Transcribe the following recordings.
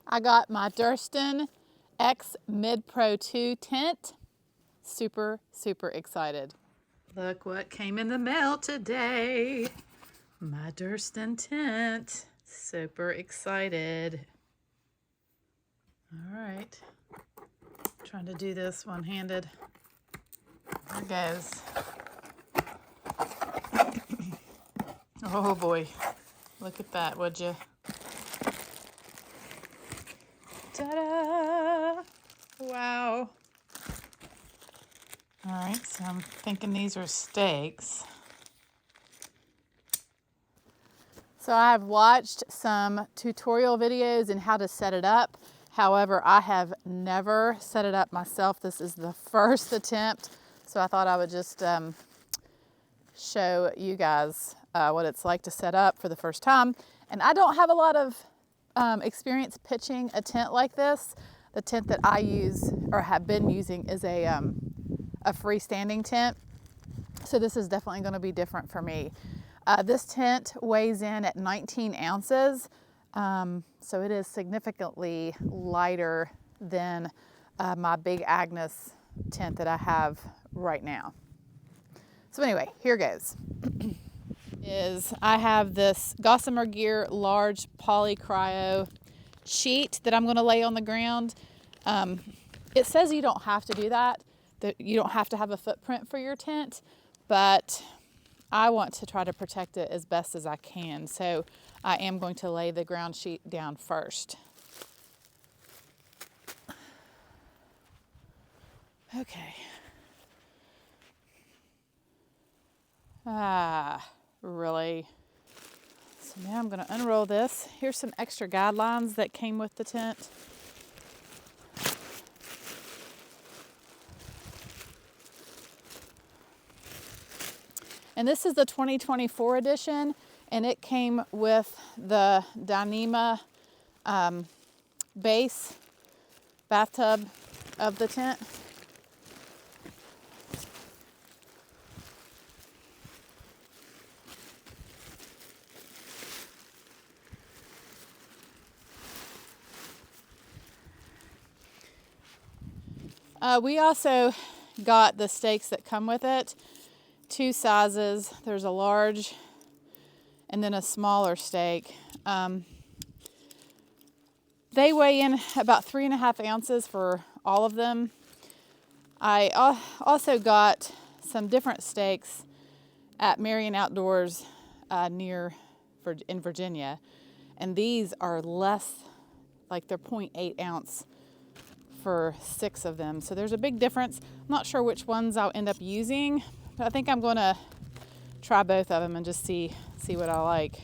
I got my Durston X Mid Pro 2 tent. Super, super excited. Look what came in the mail today. My Durston tent. Super excited. All right. Trying to do this one-handed. There it goes. Oh boy. Look at that, would you? Ta-da! Wow. All right, so I'm thinking these are stakes. So I've watched some tutorial videos in how to set it up. However, I have never set it up myself. This is the first attempt. So I thought I would just show you guys what it's like to set up for the first time. And I don't have a lot of experience pitching a tent like this. The tent that I use or have been using is a freestanding tent. So this is definitely going to be different for me. This tent weighs in at 19 ounces. So it is significantly lighter than my Big Agnes tent that I have right now. So anyway, here goes. I have this Gossamer Gear large poly cryo sheet that I'm going to lay on the ground. It says you don't have to do that you don't have to have a footprint for your tent, but I want to try to protect it as best as I can. So I am going to lay the ground sheet down first. Okay. Really? So now I'm going to unroll this. Here's some extra guidelines that came with the tent. And this is the 2024 edition, and it came with the Dyneema base bathtub of the tent. We also got the stakes that come with it, 2 sizes. There's a large and then a smaller stake. They weigh in about 3.5 ounces for all of them. I also got some different stakes at Marion Outdoors in Virginia, and these are less, like they're 0.8 ounce for 6 of them. So there's a big difference. I'm not sure which ones I'll end up using, but I think I'm going to try both of them and just see what I like.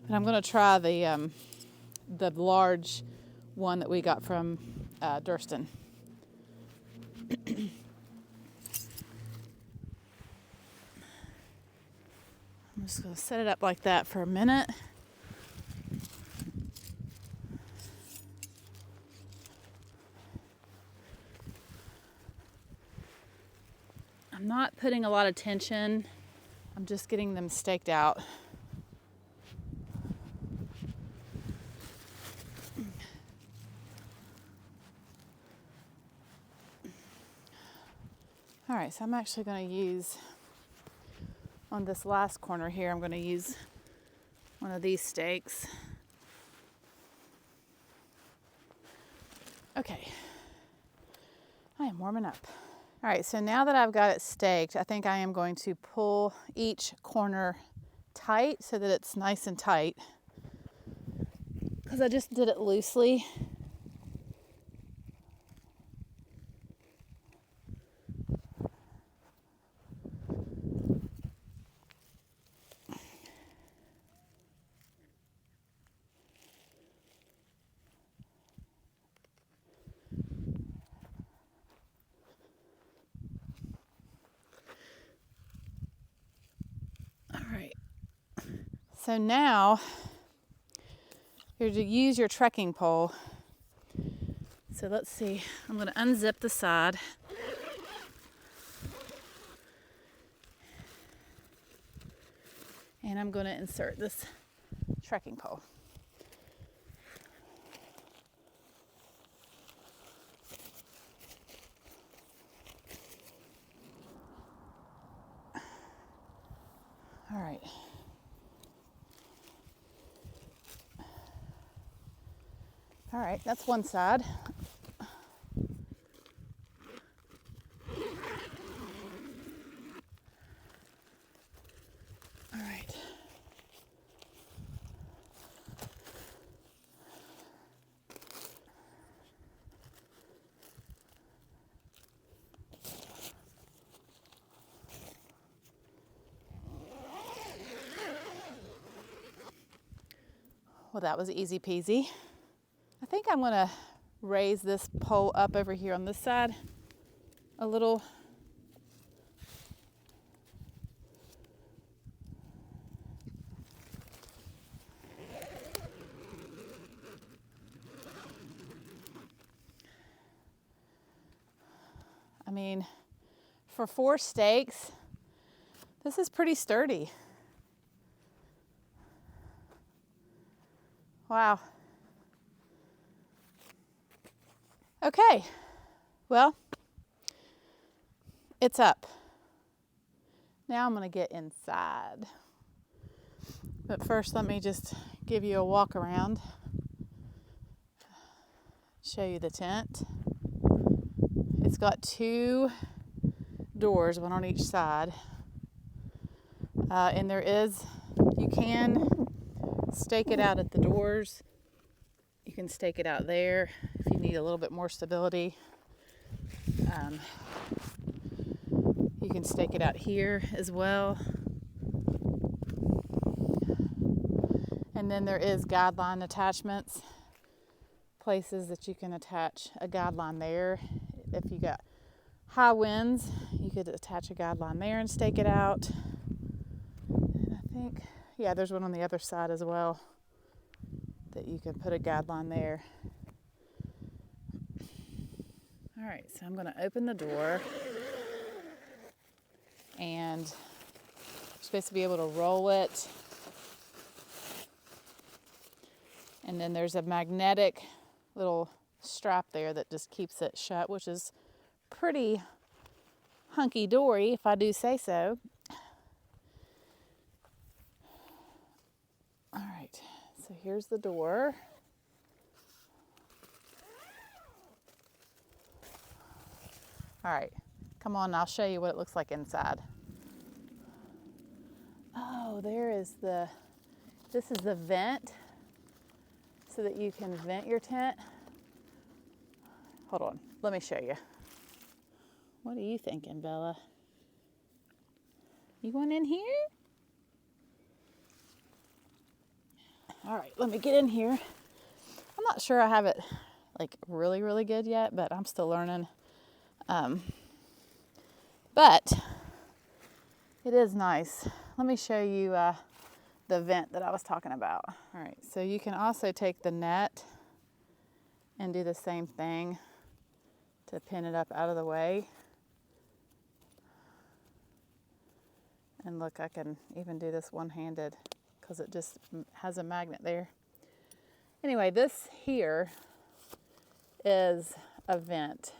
And I'm going to try the large one that we got from Durston. I'm just going to set it up like that for a minute. I'm not putting a lot of tension. I'm just getting them staked out. All right, so I'm actually going to use, on this last corner here, I'm going to use one of these stakes. Okay, I am warming up. All right, so now that I've got it staked, I think I am going to pull each corner tight so that it's nice and tight, because I just did it loosely. So now you're to use your trekking pole. So let's see, I'm going to unzip the side. And I'm going to insert this trekking pole. All right. All right, that's one side. All right. Well, that was easy peasy. I think I'm gonna raise this pole up over here on this side a little. I mean, for 4 stakes, this is pretty sturdy. Wow. Okay, well, it's up. Now I'm gonna get inside. But first, let me just give you a walk around, show you the tent. It's got 2 doors, one on each side. And you can stake it out at the doors. You can stake it out there if you need a little bit more stability. You can stake it out here as well. And then there is guideline attachments, places that you can attach a guideline there. If you got high winds, you could attach a guideline there and stake it out. And I think, yeah, there's one on the other side as well that you can put a guideline there. All right, so I'm going to open the door, and you're supposed to be able to roll it. And then there's a magnetic little strap there that just keeps it shut, which is pretty hunky-dory, if I do say so. All right, so here's the door. All right, come on, I'll show you what it looks like inside. Oh, this is the vent, so that you can vent your tent. Hold on, let me show you. What are you thinking, Bella? You going in here? All right, let me get in here. I'm not sure I have it like really, really good yet, but I'm still learning. But it is nice. Let me show you the vent that I was talking about. All right, so you can also take the net and do the same thing to pin it up out of the way. And look, I can even do this one-handed because it just has a magnet there. Anyway, this here is a vent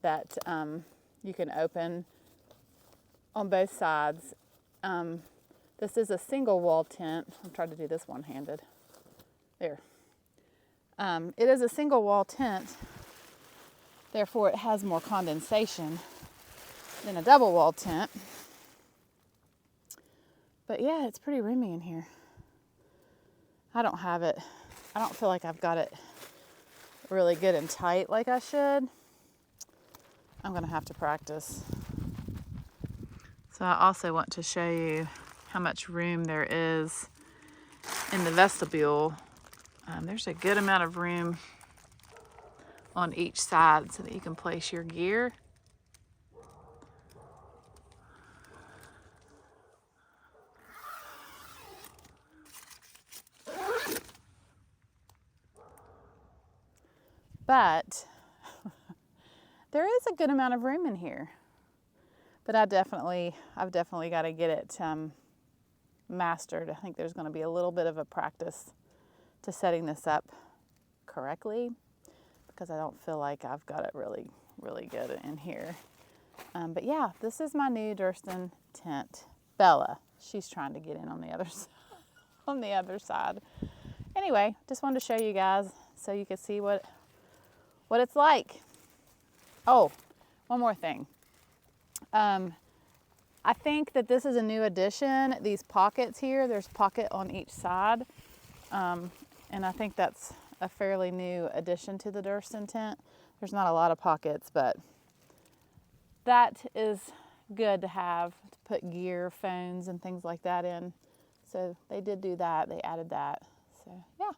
that you can open on both sides. This is a single wall tent. I'm trying to do this one-handed. There. It is a single wall tent, therefore it has more condensation than a double wall tent. But yeah, it's pretty roomy in here. I don't feel like I've got it really good and tight like I should. I'm gonna have to practice. So I also want to show you how much room there is in the vestibule. There's a good amount of room on each side so that you can place your gear. But there is a good amount of room in here. But I've definitely got to get it mastered. I think there's going to be a little bit of a practice to setting this up correctly because I don't feel like I've got it really, really good in here. But yeah, this is my new Durston tent, Bella. she's trying to get in on the other on the other side. Anyway, just wanted to show you guys so you could see what it's like. Oh, one more thing. I think that this is a new addition. These pockets here, there's pocket on each side. And I think that's a fairly new addition to the Durston tent. There's not a lot of pockets, but that is good to have, to put gear, phones, and things like that in. So they did do that. They added that. So yeah.